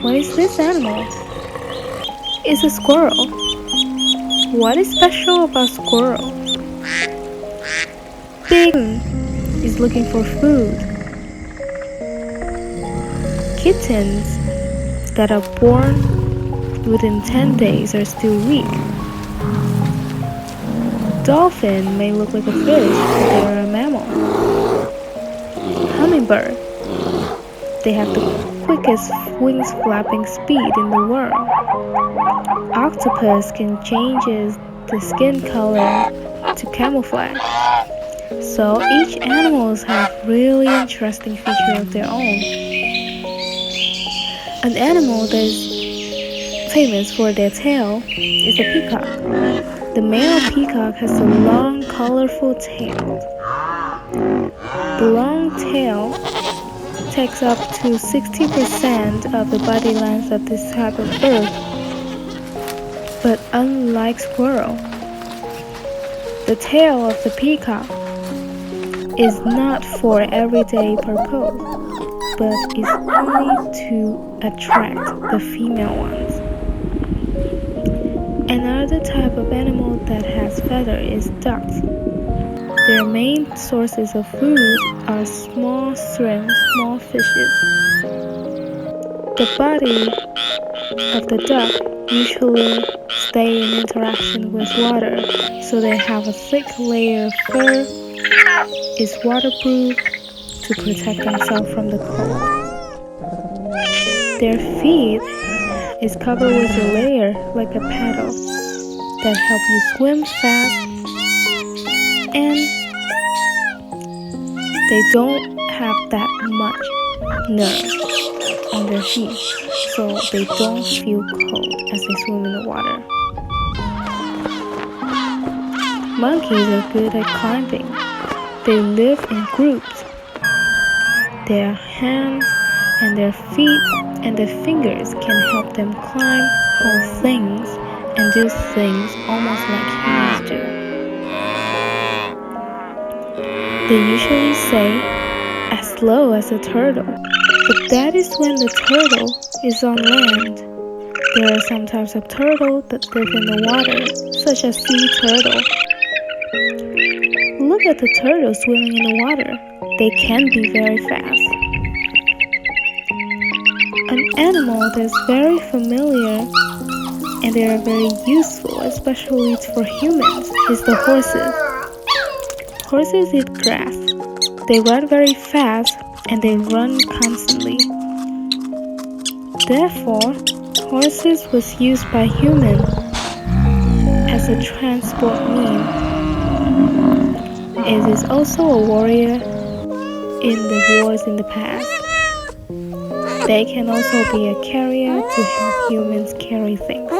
What is this animal? It's a squirrel. What is special about squirrel? Big is looking for food. Kittens that are born within 10 days are still weak. Dolphin may look like a fish, but they are a mammal. Hummingbird, they have the quickest wings flapping speed in the world. Octopus can change the skin color to camouflage. So each animals have really interesting features of their own. An animal that is famous for their tail is a peacock. The male peacock has a long, colorful tail. The long tail takes up to 60% of the body length of this type of bird. But unlike squirrel, the tail of the peacock is not for everyday purpose, but is only to attract the female ones. Another type of animal that has feathers is ducks. Their main sources of food are small shrimp, small fishes. The body of the duck usually stay in interaction with water, so they have a thick layer of fur, is waterproof to protect themselves from the cold. Their feet is covered with a layer like a paddle that help you swim fast, and they don't have that much nerve on their feet, so they don't feel cold as they swim in the water. Monkeys are good at climbing. They live in groups. Their hands and their feet and their fingers can help them climb, hold things, and do things almost like humans do. They usually say, as slow as a turtle, but that is when the turtle is on land. There are some types of turtle that live in the water, such as sea turtle. Look at the turtle swimming in the water. They can be very fast. An animal that's very familiar and they are very useful, especially for humans, is the horses. Horses eat grass. They run very fast and they run constantly. Therefore, horses was used by humans as a transport means. It is also a warrior in the wars in the past. They can also be a carrier to help humans carry things.